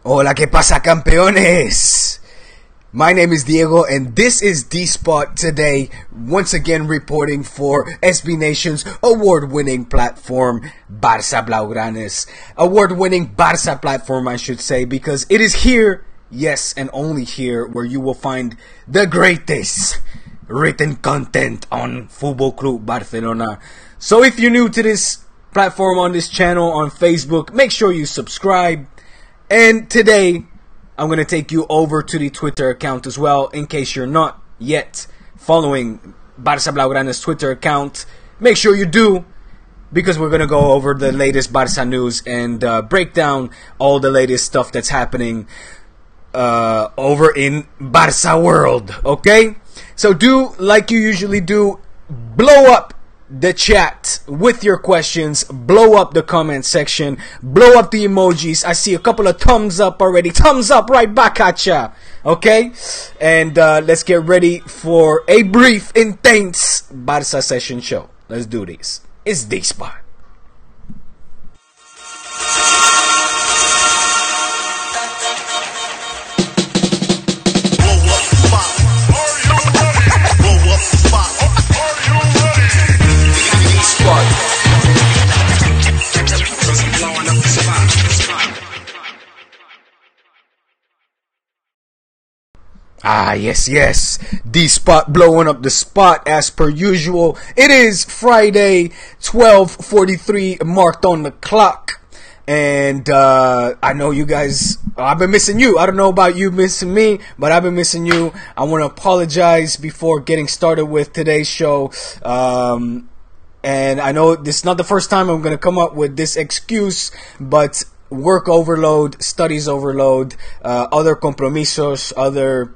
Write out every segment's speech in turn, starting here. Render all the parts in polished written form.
Hola, ¿qué pasa, campeones? My name is Diego, and this is D-Spot today, once again reporting for SB Nation's award-winning platform, Barça Blaugranes. Award-winning Barça platform, I should say, because it is here, yes, and only here, where you will find the greatest written content on Fútbol Club Barcelona. So if you're new to this platform on this channel on Facebook, make sure you subscribe. And today, I'm going to take you over to the Twitter account as well, in case you're not yet following Barça Blaugrane's Twitter account. Make sure you do, because we're going to go over the latest Barça news and break down all the latest stuff that's happening over in Barça world, okay? So do, like you usually do, blow up the chat with your questions, blow up the comment section, blow up the emojis. I see a couple of thumbs up already. Thumbs up right back at ya. Okay? And let's get ready for a brief, intense Barça session show. Let's do this. It's D-Spot. Ah, yes. D-Spot blowing up the spot as per usual. It is Friday, 12:43 marked on the clock. And I know you guys, I've been missing you. I don't know about you missing me, but I've been missing you. I want to apologize before getting started with today's show. And I know this is not the first time I'm going to come up with this excuse, but work overload, studies overload, other compromisos, other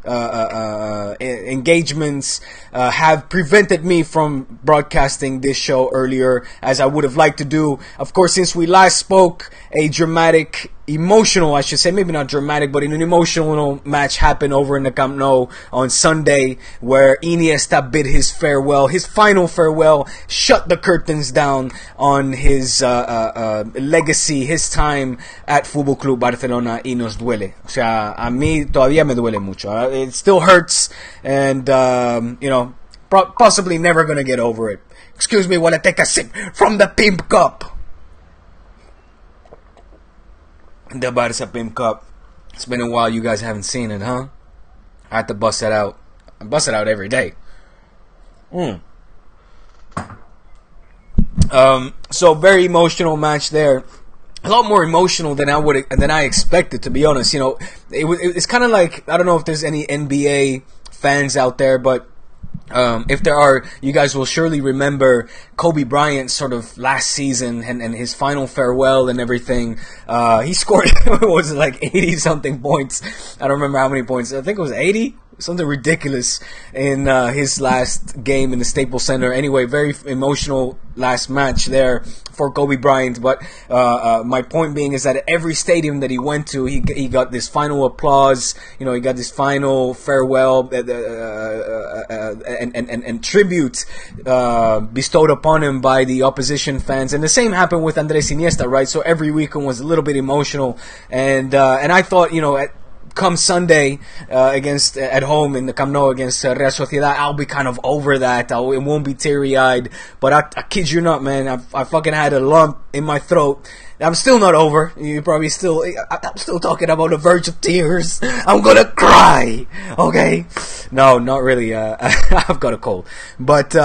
engagements have prevented me from broadcasting this show earlier as I would have liked to do. Of course, since we last spoke, a dramatic, emotional, I should say, maybe not dramatic, but an emotional match happened over in the Camp Nou on Sunday, where Iniesta bid his farewell, his final farewell, shut the curtains down on his legacy, his time at Fútbol Club Barcelona, y nos duele. O sea, a mí todavía me duele mucho. It still hurts, and you know, possibly never gonna get over it. Excuse me while I take a sip from the Pimp Cup. The Barça Pimp Cup. It's been a while you guys haven't seen it, huh? I have to bust it out. I bust it out every day. So very emotional match there. A lot more emotional than I expected, to be honest. You know, it's kind of like, I don't know if there's any NBA fans out there, but if there are, you guys will surely remember Kobe Bryant sort of last season and his final farewell and everything. He scored, what was it, like 80 something points? I don't remember how many points. I think it was 80. Something ridiculous in his last game in the Staples Center. Anyway, very emotional last match there for Kobe Bryant. But my point being is that at every stadium that he went to, he got this final applause. You know, he got this final farewell and tribute bestowed upon him by the opposition fans. And the same happened with Andres Iniesta, right? So every weekend was a little bit emotional. And I thought, you know, come Sunday at home in the Camp Nou against Real Sociedad, I'll be kind of over that. It won't be teary-eyed. But I kid you not, man. I fucking had a lump in my throat. I'm still not over. I'm still talking about the verge of tears. I'm gonna cry. Okay? No, not really. I've got a cold. But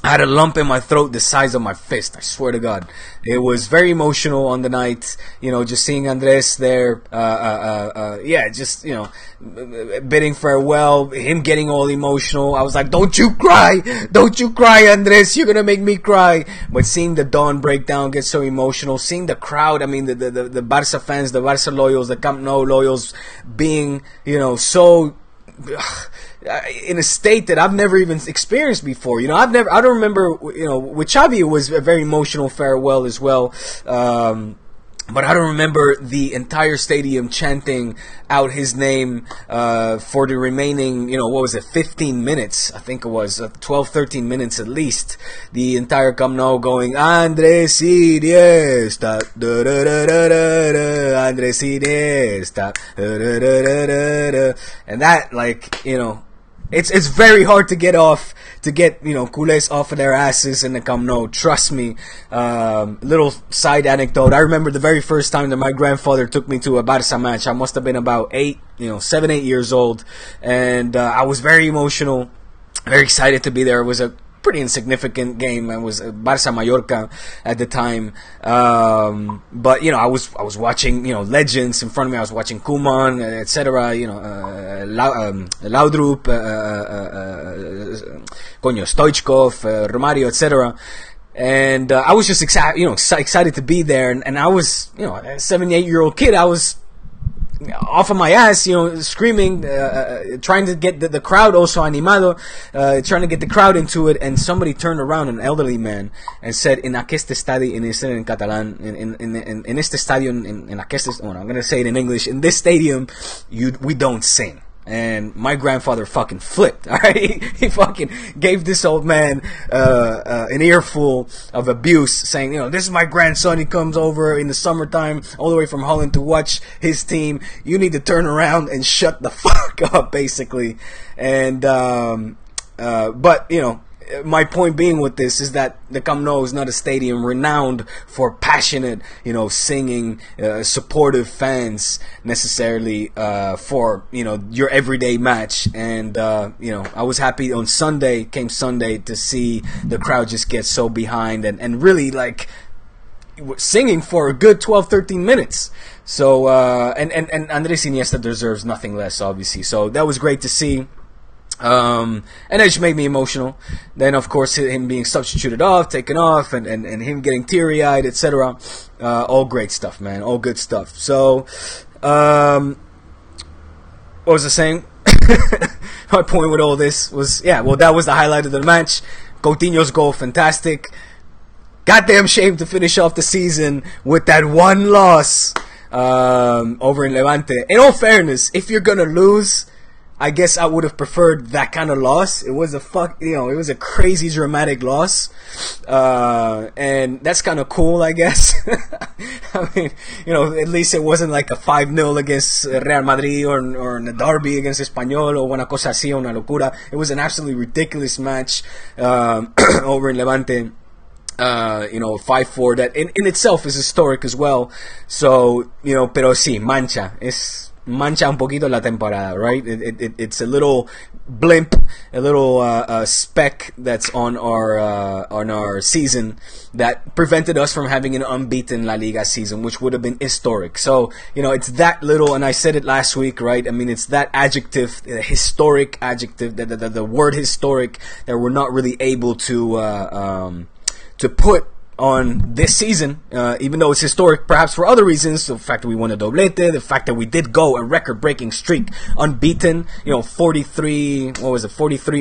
I had a lump in my throat the size of my fist. I swear to God. It was very emotional on the night. You know, just seeing Andres there. Just, you know, bidding farewell. Him getting all emotional. I was like, don't you cry. Don't you cry, Andres. You're going to make me cry. But seeing the dawn breakdown get so emotional. Seeing the crowd. I mean, the Barça fans, the Barça loyals, the Camp Nou loyals being, you know, so in a state that I've never even experienced before. You know, I don't remember, you know, with Xavi it was a very emotional farewell as well. But I don't remember the entire stadium chanting out his name for the remaining, 15 minutes. I think it was 12, 13 minutes at least. The entire Camp Nou going, Andres Iniesta, da da da da da da, Andres Iniesta. And that, like, you know, it's very hard to get culés off of their asses in the Camp Nou. Trust me. Little side anecdote. I remember the very first time that my grandfather took me to a Barça match. I must have been about 7, 8 years old. And I was very emotional, very excited to be there. It was a pretty insignificant game. It was Barça Mallorca at the time, but I was watching legends in front of me. I was watching Koeman, etc. Laudrup, Stoichkov, Romario, etc. And I was just excited to be there. And I was a 7, 8-year-old kid. I was off of my ass, screaming, trying to get the crowd also animado, trying to get the crowd into it. And somebody turned around, an elderly man, and said, "En aquest estadio," and he said it in Catalan, in este estadio, in aquest, I'm gonna say it in English, in this stadium, we don't sing. And my grandfather fucking flipped. All right, he fucking gave this old man an earful of abuse, saying, "This is my grandson. He comes over in the summertime all the way from Holland to watch his team. You need to turn around and shut the fuck up," basically. And but my point being with this is that the Camp Nou is not a stadium renowned for passionate, singing, supportive fans necessarily for your everyday match. And I was happy on Sunday to see the crowd just get so behind and really like singing for a good 12-13 minutes. So and Andres Iniesta deserves nothing less, obviously. So that was great to see. And it just made me emotional. Then, of course, him being substituted off, taken off, and him getting teary-eyed, etc. All great stuff, man. All good stuff. So, what was I saying? My point with all this was, that was the highlight of the match. Coutinho's goal, fantastic. Goddamn shame to finish off the season with that one loss over in Levante. In all fairness, if you're gonna lose, I guess I would have preferred that kind of loss. It was it was a crazy dramatic loss. And that's kind of cool, I guess. I mean, at least it wasn't like a 5-0 against Real Madrid or in a derby against Espanyol or una cosa así, una locura. It was an absolutely ridiculous match, over in Levante. 5-4, that in itself is historic as well. So, pero sí, mancha un poquito la temporada, right? It's a little blimp, a little speck that's on our season that prevented us from having an unbeaten La Liga season, which would have been historic. So, it's that little, and I said it last week, right? I mean, it's that adjective, historic adjective, the word historic, that we're not really able to put on this season, even though it's historic perhaps for other reasons. The fact that we won a doblete, the fact that we did go a record-breaking streak, unbeaten, 43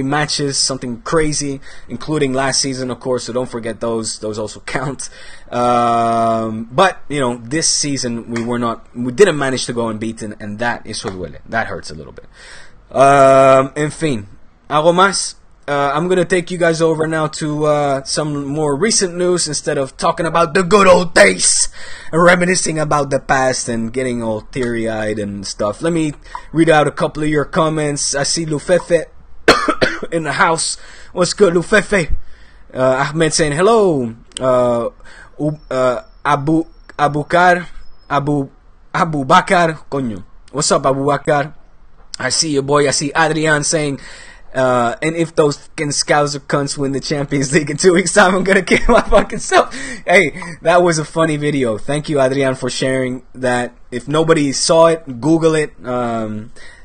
matches, something crazy, including last season, of course, so don't forget those also count. But, this season we didn't manage to go unbeaten, and that eso duele. That hurts a little bit. En fin, algo más? I'm going to take you guys over now to some more recent news instead of talking about the good old days and reminiscing about the past and getting all teary-eyed and stuff. Let me read out a couple of your comments. I see Lufefe in the house. What's good, Lufefe? Ahmed saying hello. Abu Bakar. Coño. What's up, Abu Bakar? I see your boy. I see Adrian saying, and if those fucking Scouser cunts win the Champions League in 2 weeks' time, I'm gonna kill my fucking self. Hey, that was a funny video. Thank you, Adrian, for sharing that. If nobody saw it, Google it.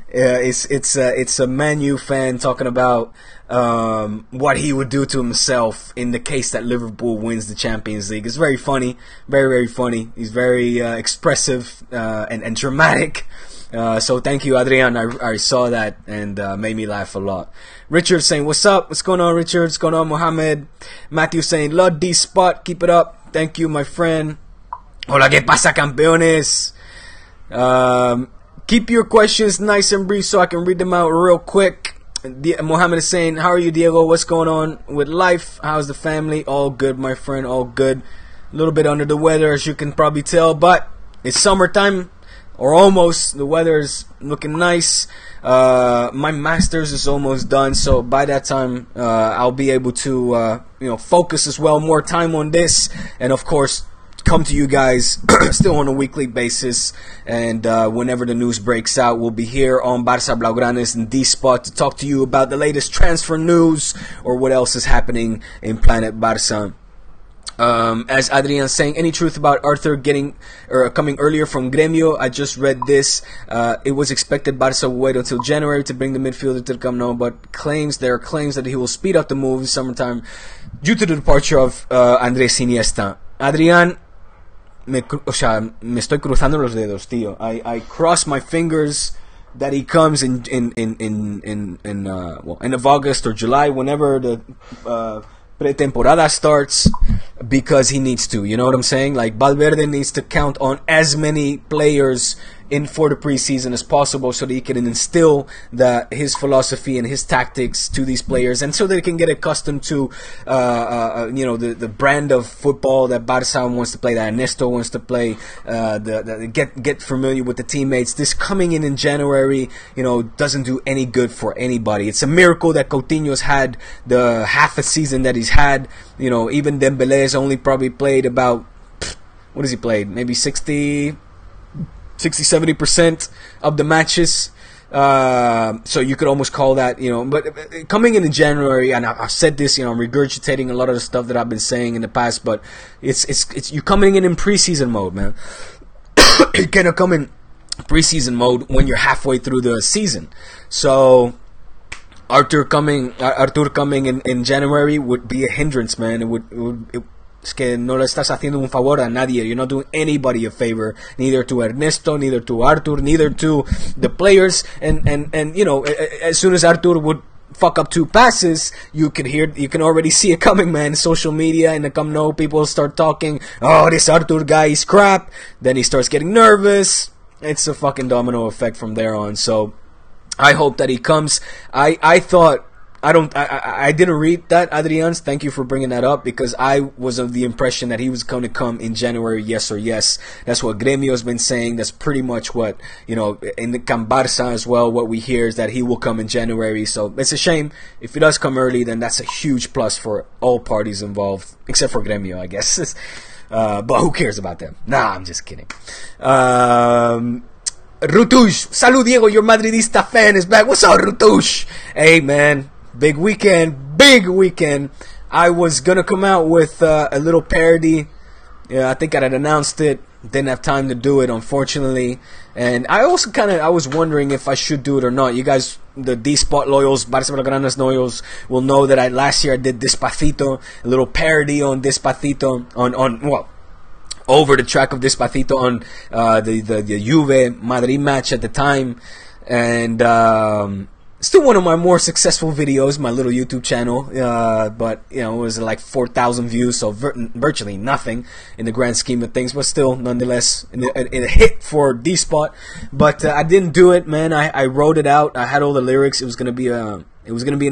It's a Man U fan talking about what he would do to himself in the case that Liverpool wins the Champions League. It's very funny, very, very funny. He's very expressive and dramatic. So thank you, Adrian. I saw that and made me laugh a lot. Richard saying, what's up? What's going on, Richard? What's going on, Mohammed? Matthew saying, love D Spot. Keep it up. Thank you, my friend. Hola, ¿qué pasa, campeones? Keep your questions nice and brief so I can read them out real quick. Mohammed is saying, how are you, Diego? What's going on with life? How's the family? All good, my friend. All good. A little bit under the weather, as you can probably tell, but it's summertime, or almost. The weather is looking nice. My master's is almost done, so by that time I'll be able to focus as well, more time on this, and of course come to you guys still on a weekly basis. And whenever the news breaks out, we'll be here on Barça Blaugranes and D-Spot to talk to you about the latest transfer news or what else is happening in Planet Barça. As Adrian's saying, any truth about Arthur coming earlier from Gremio? I just read this. It was expected Barça would wait until January to bring the midfielder to the Camp Nou, but there are claims that he will speed up the move in summertime due to the departure of Andrés Iniesta. Adrian, me estoy cruzando los dedos, tío. I cross my fingers that he comes in end of August or July, whenever the pretemporada starts, because he needs to. You know what I'm saying? Like, Valverde needs to count on as many players in for the preseason as possible, so that he can instill his philosophy and his tactics to these players, and so they can get accustomed to the brand of football that Barça wants to play, that Ernesto wants to play, get familiar with the teammates. This coming in January, doesn't do any good for anybody. It's a miracle that Coutinho's had the half a season that he's had. Even Dembélé has only probably played about, what has he played? Maybe 60-70% of the matches. So you could almost call that, but coming in January, and I've said this, I'm regurgitating a lot of the stuff that I've been saying in the past, but it's you're coming in preseason mode, man. You're gonna come in preseason mode when you're halfway through the season. So Arthur coming in January would be a hindrance, man. Es que no le estás haciendo un favor a nadie. You're not doing anybody a favor, neither to Ernesto, neither to Arthur, neither to the players. And as soon as Arthur would fuck up 2 passes, you can already see it coming, man. Social media in the Camp Nou, people start talking, oh, this Arthur guy is crap. Then he starts getting nervous. It's a fucking domino effect from there on. So I hope that he comes. I thought, I didn't read that, Adrian. Thank you for bringing that up, because I was of the impression that he was going to come in January, yes or yes. That's what Gremio has been saying. That's pretty much what, in the Camp Barça as well, what we hear is that he will come in January. So it's a shame. If he does come early, then that's a huge plus for all parties involved, except for Gremio, I guess. But who cares about them? Nah, I'm just kidding. Rutush, salud Diego, your Madridista fan is back. What's up, Rutush? Hey, man. Big weekend. I was gonna come out with a little parody. I think I had announced it. Didn't have time to do it, unfortunately. And I also I was wondering if I should do it or not. You guys, the D-Spot loyals, Barça Blaugranes loyals, will know that last year I did Despacito, a little parody on Despacito, over the track of Despacito on the Juve Madrid match at the time. And still one of my more successful videos, my little YouTube channel, but it was like 4,000 views, so virtually nothing in the grand scheme of things, but still, nonetheless, a hit for D-Spot. But I didn't do it, man. I wrote it out. I had all the lyrics. It was gonna be an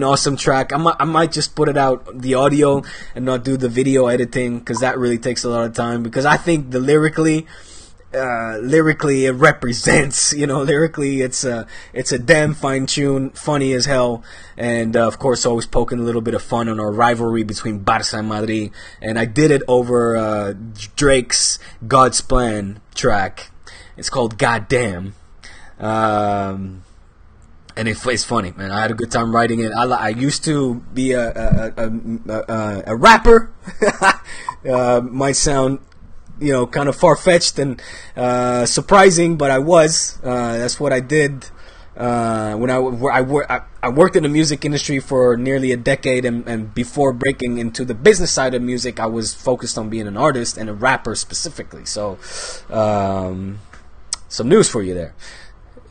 awesome track. I might just put it out, the audio, and not do the video editing, because that really takes a lot of time. Because I think lyrically it represents, lyrically it's a damn fine tune, funny as hell, and of course always poking a little bit of fun on our rivalry between Barça and Madrid. And I did it over Drake's God's Plan track. It's called Goddamn, and it's funny, man. I had a good time writing it. I used to be a rapper. Might sound kind of far-fetched and surprising, but I was. That's what I did when I worked in the music industry for nearly a decade, and before breaking into the business side of music, I was focused on being an artist and a rapper specifically. So, some news for you there.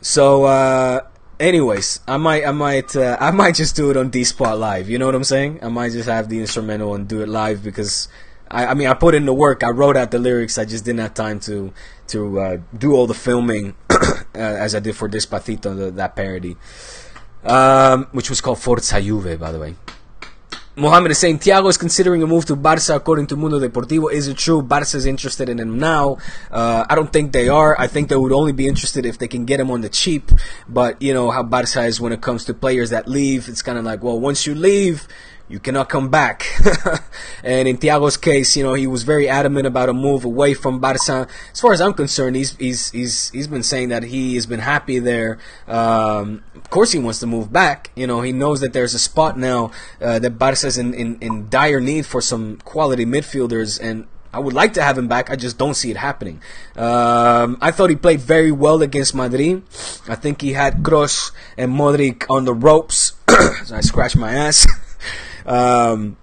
So, anyways, I might just do it on D-Spot Live. You know what I'm saying? I might just have the instrumental and do it live, because I put in the work. I wrote out the lyrics. I just didn't have time to do all the filming as I did for Despacito, that parody, which was called Forza Juve, by the way. Mohammed is saying Thiago is considering a move to Barça according to Mundo Deportivo. Is it true? Barça is interested in him now. I don't think they are. I think they would only be interested if they can get him on the cheap. But you know how Barça is when it comes to players that leave. It's kind of like, well, once you leave, you cannot come back. And in Thiago's case, you know, he was very adamant about a move away from Barça. As far as I'm concerned, he's been saying that he has been happy there. Of course, he wants to move back. You know, he knows that there's a spot now that Barça's in dire need for some quality midfielders, and I would like to have him back. I just don't see it happening. I thought he played very well against Madrid. I think he had Kroos and Modric on the ropes. So I scratched my ass. And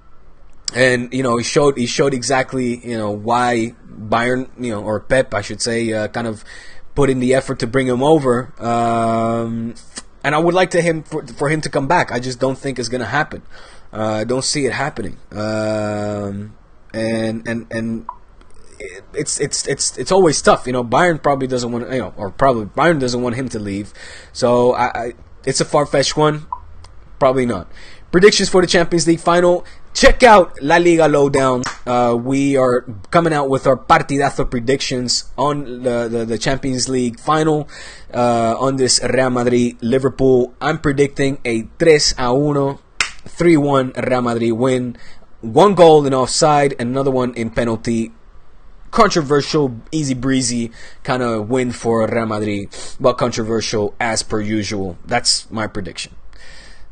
you know, he showed exactly, you know, why Bayern, you know, or Pep I should say, kind of put in the effort to bring him over. And I would like for him to come back. I just don't think it's gonna happen. I don't see it happening. And it's always tough, you know. Bayern probably doesn't want, you know, or probably Bayern doesn't want him to leave. So it's a far-fetched one. Probably not. Predictions for the Champions League final. Check out La Liga Lowdown. We are coming out with our partidazo predictions on the Champions League final on this Real Madrid-Liverpool. I'm predicting a 3-1, 3-1 Real Madrid win. 1 goal in offside and another one in penalty. Controversial, easy breezy kind of win for Real Madrid, but controversial as per usual. That's my prediction.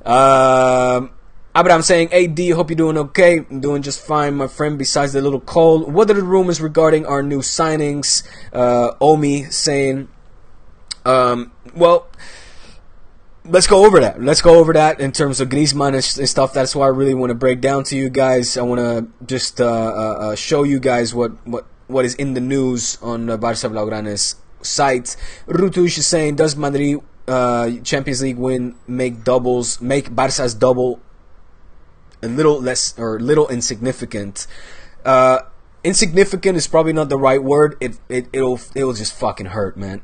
Abraham saying, hey D, hope you're doing okay. I'm doing just fine, my friend, besides the little cold. What are the rumors regarding our new signings? Omi saying, well, let's go over that. Let's go over that in terms of Griezmann and stuff. That's why I really want to break down to you guys. I want to just show you guys what is in the news on Barça Blaugrane's site. Rutush is saying, does Madrid Champions League win make Barça's double a little less or little insignificant? Insignificant is probably not the right word. It'll just fucking hurt, man.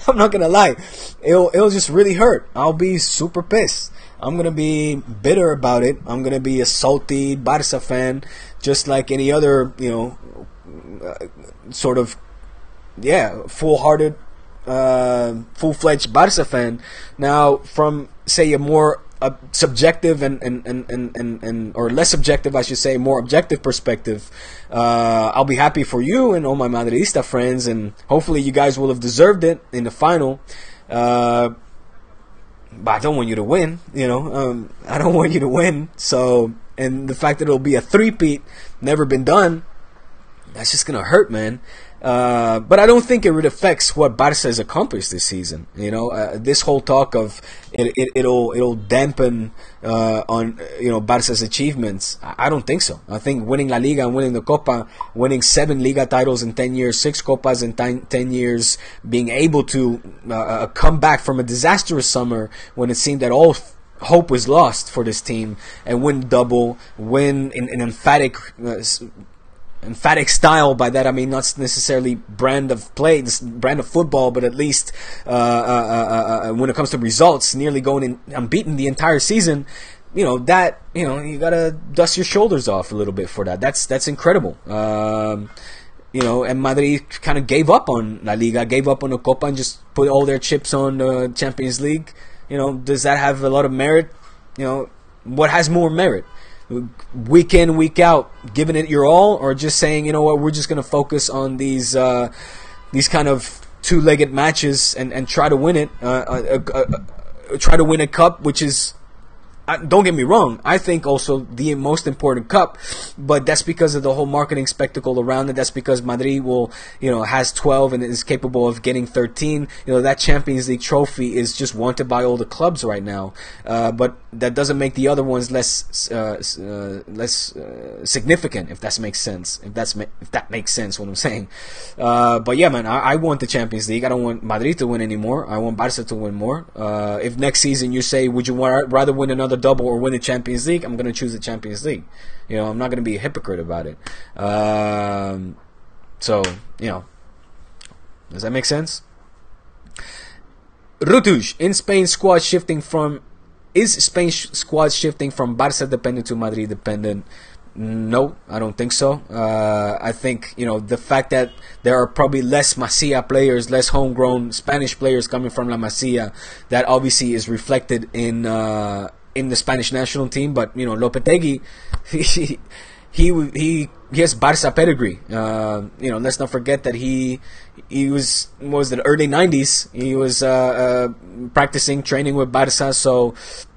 I'm not gonna lie. It'll just really hurt. I'll be super pissed. I'm gonna be bitter about it. I'm gonna be a salty Barça fan, just like any other, you know, sort of, yeah, full-hearted, full-fledged Barça fan. Now, from say a more subjective and or less subjective, I should say, more objective perspective, I'll be happy for you and all my Madridista friends, and hopefully you guys will have deserved it in the final. But I don't want you to win, you know. I don't want you to win. So, and the fact that it'll be a three-peat, never been done, that's just gonna hurt, man. But I don't think it really affects what Barça has accomplished this season. You know, this whole talk of it'll dampen on, you know, Barça's achievements. I don't think so. I think winning La Liga and winning the Copa, winning 7 Liga titles in 10 years, 6 Copas in 10 years, being able to come back from a disastrous summer when it seemed that all hope was lost for this team, and win double, win in an emphatic style. By that I mean not necessarily brand of play, brand of football, but at least when it comes to results, nearly going unbeaten the entire season. You know that, you know, you gotta dust your shoulders off a little bit for that. That's incredible. You know, and Madrid kind of gave up on La Liga, gave up on the Copa, and just put all their chips on the Champions League. You know, does that have a lot of merit? You know, what has more merit? Week in, week out, giving it your all, or just saying, you know what, we're just going to focus on these kind of two-legged matches and try to win it, try to win a cup, which is, don't get me wrong, I think also the most important cup, but that's because of the whole marketing spectacle around it. That's because Madrid has 12 and is capable of getting 13. You know, that Champions League trophy is just wanted by all the clubs right now, but that doesn't make the other ones less significant, if that makes sense. If that makes sense, what I'm saying. But yeah, man, I want the Champions League. I don't want Madrid to win anymore. I want Barca to win more. If next season you say, would you rather win another double or win the Champions League, I'm going to choose the Champions League. You know, I'm not going to be a hypocrite about it. So, you know, does that make sense? Rutuj, in Spain, squad shifting from is Spain's squad shifting from Barça dependent to Madrid dependent? No, I don't think so. I think, the fact that there are probably less Masia players, less homegrown Spanish players coming from La Masia, that obviously is reflected in the Spanish national team. But Lopetegui, he has Barça pedigree. Let's not forget that he was the early 90s. He was practicing, training with Barça, so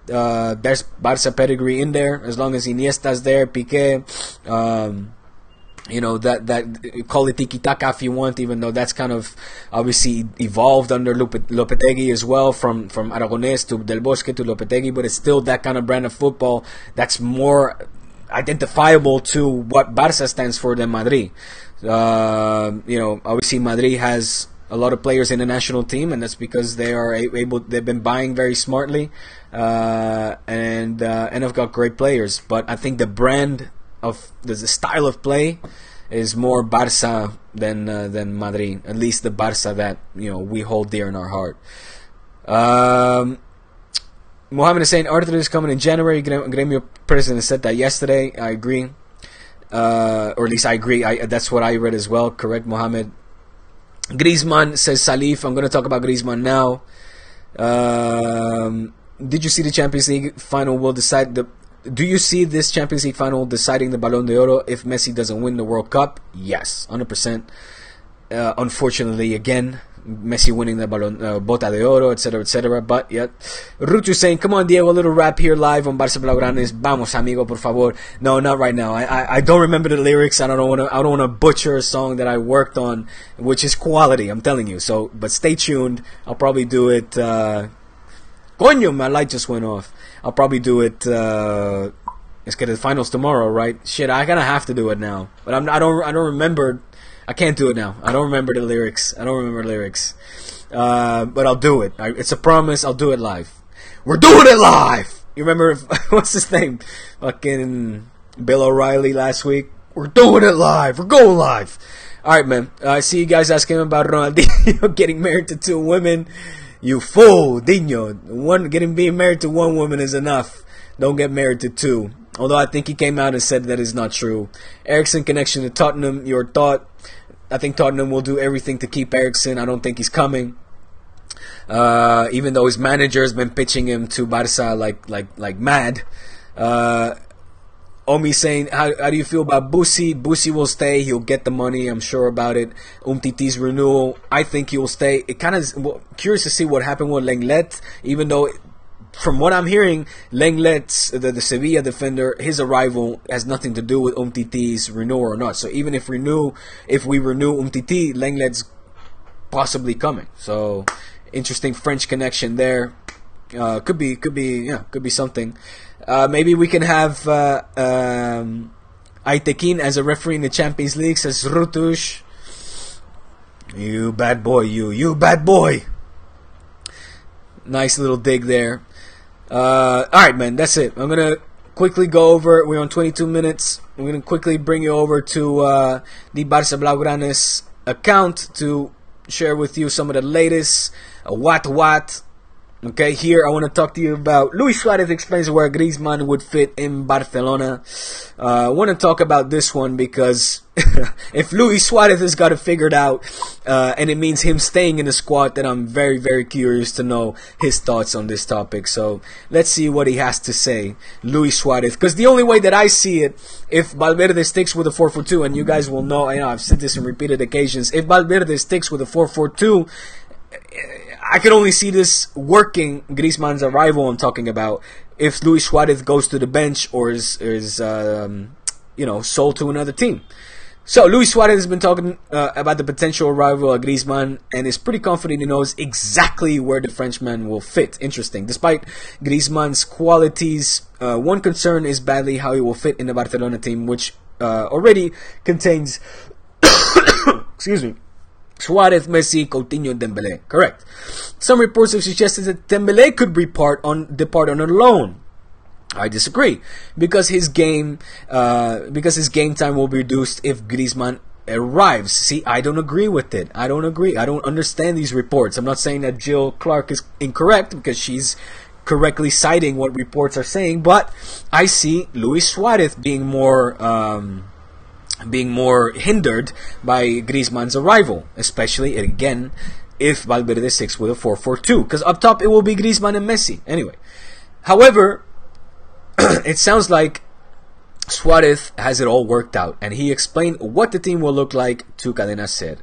there's Barça pedigree in there. As long as Iniesta's there, Piqué, that call it tiki-taka if you want, even though that's kind of obviously evolved under Lopetegui as well, from Aragonés to Del Bosque to Lopetegui, but it's still that kind of brand of football that's more identifiable to what Barça stands for than Madrid. Obviously Madrid has a lot of players in the national team, and that's because they are they've been buying very smartly, and have got great players. But I think the brand of the style of play is more Barça than Madrid, at least the Barça that we hold dear in our heart. Mohammed is saying Arthur is coming in January. Gremio president said that yesterday. I agree, or at least I agree. That's what I read as well. Correct, Mohammed. Griezmann says Salif. I'm going to talk about Griezmann now. Did you see the Champions League final will decide the? Do you see this Champions League final deciding the Ballon d'Oro if Messi doesn't win the World Cup? Yes, 100%. Unfortunately, again, Messi winning the Bota de Oro, etc., etc. But yeah, Ruchu saying, "Come on, Diego, a little rap here live on Barça Blaugranes. Vamos, amigo, por favor." No, not right now. I don't remember the lyrics. I don't want to butcher a song that I worked on, which is quality. I'm telling you. So, but stay tuned. I'll probably do it. Coño, my light just went off. I'll probably do it. Let's get the finals tomorrow, right? Shit, I gotta have to do it now. But I don't remember. I can't do it now. I don't remember the lyrics. But I'll do it. It's a promise. I'll do it live. We're doing it live! You remember, what's his name? Fucking Bill O'Reilly last week. We're doing it live. We're going live. Alright, man. I see you guys asking about Ronaldinho getting married to 2 women. You fool, Dino. Being married to 1 woman is enough. Don't get married to 2. Although I think he came out and said that is not true. Eriksen connection to Tottenham. Your thought? I think Tottenham will do everything to keep Eriksen. I don't think he's coming. Even though his manager has been pitching him to Barca like mad. Omi saying, how do you feel about Busi? Busi will stay. He'll get the money. I'm sure about it. Umtiti's renewal. I think he will stay. It kind of curious to see what happened with Lenglet. Even though, from what I'm hearing, Lenglet's the Sevilla defender, his arrival has nothing to do with Umtiti's renewal or not. So even if we renew Umtiti, Lenglet's possibly coming. So interesting French connection there. Could be something. Maybe we can have Aitekin as a referee in the Champions League, says Rutush. You bad boy, you bad boy. Nice little dig there. Alright, man, that's it. I'm going to quickly go over, we're on 22 minutes. I'm going to quickly bring you over to the Barça Blaugranes account to share with you some of the latest what. Okay, here I want to talk to you about Luis Suarez explains where Griezmann would fit in Barcelona. I want to talk about this one because if Luis Suarez has got it figured out, and it means him staying in the squad, then I'm very, very curious to know his thoughts on this topic. So let's see what he has to say, Luis Suarez. Because the only way that I see it, if Valverde sticks with a 4-4-2, and you guys will know, I've said this on repeated occasions, if Valverde sticks with a 4-4-2, I can only see this working, Griezmann's arrival I'm talking about, if Luis Suarez goes to the bench or is sold to another team. So Luis Suarez has been talking about the potential arrival of Griezmann and is pretty confident he knows exactly where the Frenchman will fit. Interesting. Despite Griezmann's qualities, one concern is badly how he will fit in the Barcelona team, which already contains excuse me, Suarez, Messi, Coutinho, and Dembélé. Correct. Some reports have suggested that Dembélé could depart on a loan. I disagree, because his game time will be reduced if Griezmann arrives. See, I don't agree with it. I don't understand these reports. I'm not saying that Jill Clark is incorrect, because she's correctly citing what reports are saying, but I see Luis Suarez being more hindered by Griezmann's arrival, especially again if Valverde sticks with a 4-4-2, because up top it will be Griezmann and Messi anyway. However, it sounds like Suarez has it all worked out, and he explained what the team will look like to Cadena Ser.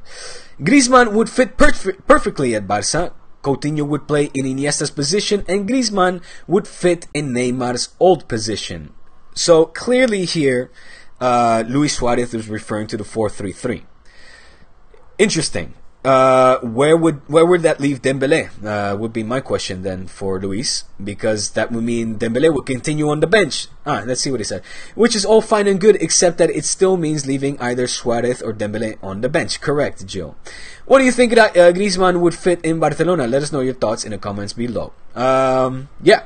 Griezmann would fit perfectly at Barça. Coutinho would play in Iniesta's position, and Griezmann would fit in Neymar's old position. So clearly here, Luis Suarez is referring to the 4-3-3. Interesting. Where would that leave Dembélé? Would be my question then for Luis, because that would mean Dembélé would continue on the bench. Let's see what he said. Which is all fine and good, except that it still means leaving either Suarez or Dembélé on the bench. Correct, Jill. What do you think that Griezmann would fit in Barcelona? Let us know your thoughts in the comments below. Yeah,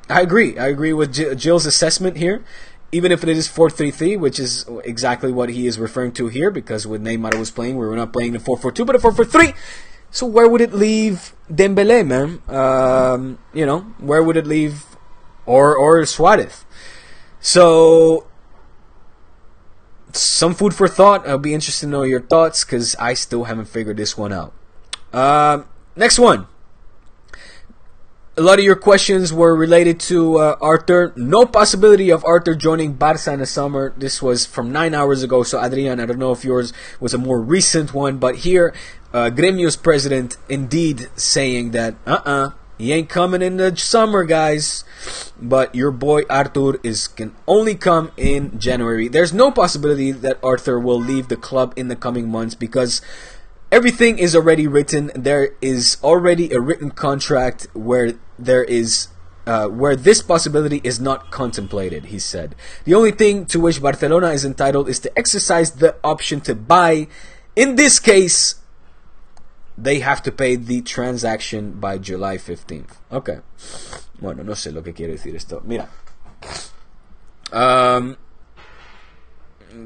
I agree. I agree with Jill's assessment here. Even if it is 4-3-3, which is exactly what he is referring to here, because when Neymar was playing, we were not playing the 4-4-2, but a 4-4-3. So where would it leave Dembélé, man? You know, where would it leave or Suarez? So some food for thought. I'll be interested to know your thoughts, because I still haven't figured this one out. Next one. A lot of your questions were related to Arthur. No possibility of Arthur joining Barça in the summer. This was from 9 hours ago. So, Adrian, I don't know if yours was a more recent one. But here, Gremio's president indeed saying that, he ain't coming in the summer, guys. But your boy Arthur can only come in January. There's no possibility that Arthur will leave the club in the coming months, because everything is already written. There is already a written contract where there is where this possibility is not contemplated, he said. The only thing to which Barcelona is entitled is to exercise the option to buy. In this case, they have to pay the transaction by July 15th. Okay. Bueno, no sé lo que quiere decir esto. Mira.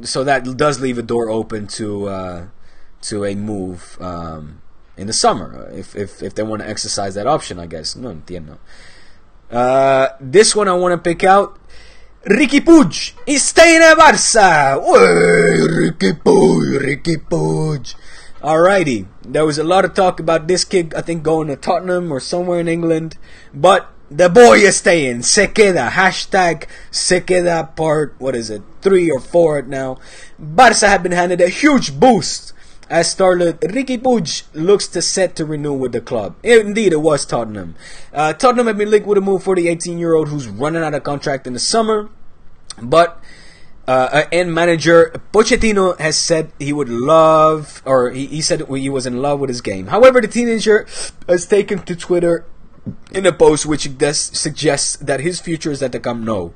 So that does leave a door open to a move in the summer, if they want to exercise that option, I guess. No entiendo. This one I want to pick out. Riqui Puig is staying at Barça. Riqui Puig. Alrighty. There was a lot of talk about this kid, I think, going to Tottenham or somewhere in England. But the boy is staying. Se queda. Hashtag se queda part, 3 or 4 now. Barça have been handed a huge boost as starlet Riqui Puig looks set to renew with the club. Indeed, it was Tottenham. Tottenham have been linked with a move for the 18-year-old who's running out of contract in the summer. But and manager Pochettino has said he would love, or he said he was in love with his game. However, the teenager has taken to Twitter in a post which suggests that his future is at the Camp Nou.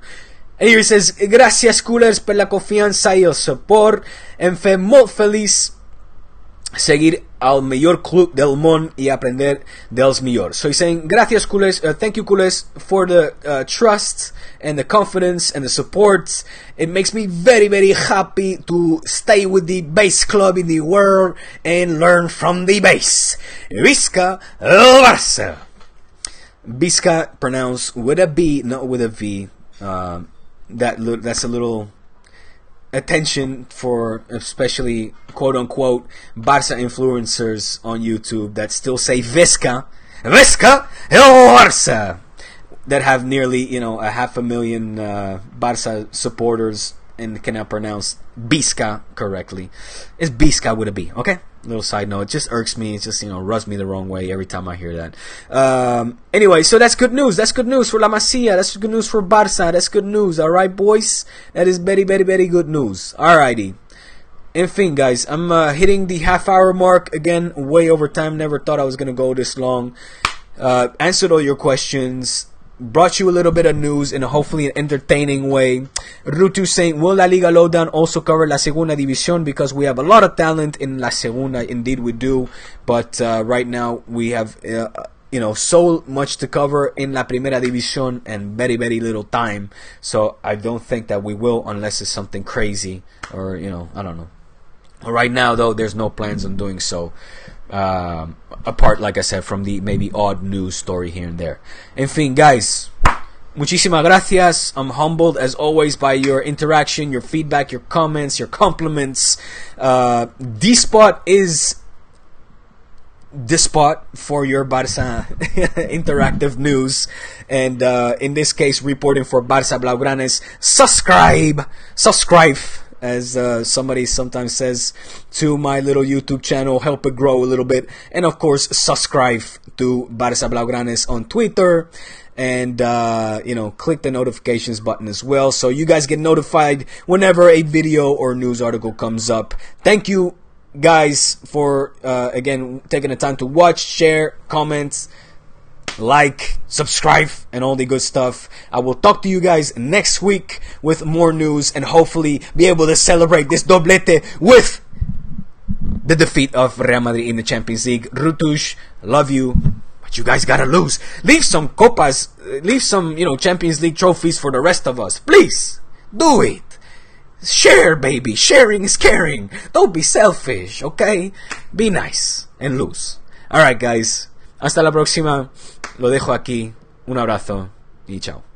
And here he says, "Gracias, culers, per la confiança y el support. Em fe molt feliç seguir al mejor club del món y aprender dels millors." So he's saying, gracias culés, thank you culés for the trust and the confidence and the support. It makes me very, very happy to stay with the best club in the world and learn from the best. Visca el Barça. Visca pronounced with a B, not with a V. That's a little attention for especially quote-unquote Barça influencers on YouTube that still say Visca el Barça, that have nearly 500,000 Barça supporters and cannot pronounce Visca correctly. It's Visca with a B, okay? Little side note, it just irks me. It just rubs me the wrong way every time I hear that. Anyway, so that's good news. That's good news for La Masia. That's good news for Barça. That's good news. All right, boys. That is very, very, very good news. Alrighty. En fin, guys, I'm hitting the half-hour mark again. Way over time. Never thought I was gonna go this long. Answered all your questions. Brought you a little bit of news in a hopefully an entertaining way. Rutu saying, will La Liga Lowdown also cover La Segunda División? Because we have a lot of talent in La Segunda. Indeed we do. But right now we have, so much to cover in La Primera División and very, very little time. So I don't think that we will, unless it's something crazy or, I don't know. Right now, though, there's no plans on doing so. Apart, like I said, from the maybe odd news story here and there. En fin, guys, muchísimas gracias. I'm humbled, as always, by your interaction, your feedback, your comments, your compliments. D-Spot is the spot for your Barça interactive news, and in this case, reporting for Barça Blaugranes. Subscribe, as somebody sometimes says, to my little YouTube channel. Help it grow a little bit, and of course, subscribe to Barça Blaugranes on Twitter. And, click the notifications button as well, so you guys get notified whenever a video or news article comes up. Thank you, guys, for, again, taking the time to watch, share, comment, like, subscribe, and all the good stuff. I will talk to you guys next week with more news, and hopefully be able to celebrate this doblete with the defeat of Real Madrid in the Champions League. Rutush, love you. But you guys gotta lose. Leave some copas, leave some, Champions League trophies for the rest of us. Please, do it. Share, baby. Sharing is caring. Don't be selfish, okay? Be nice and lose. Alright, guys. Hasta la próxima. Lo dejo aquí. Un abrazo y chao.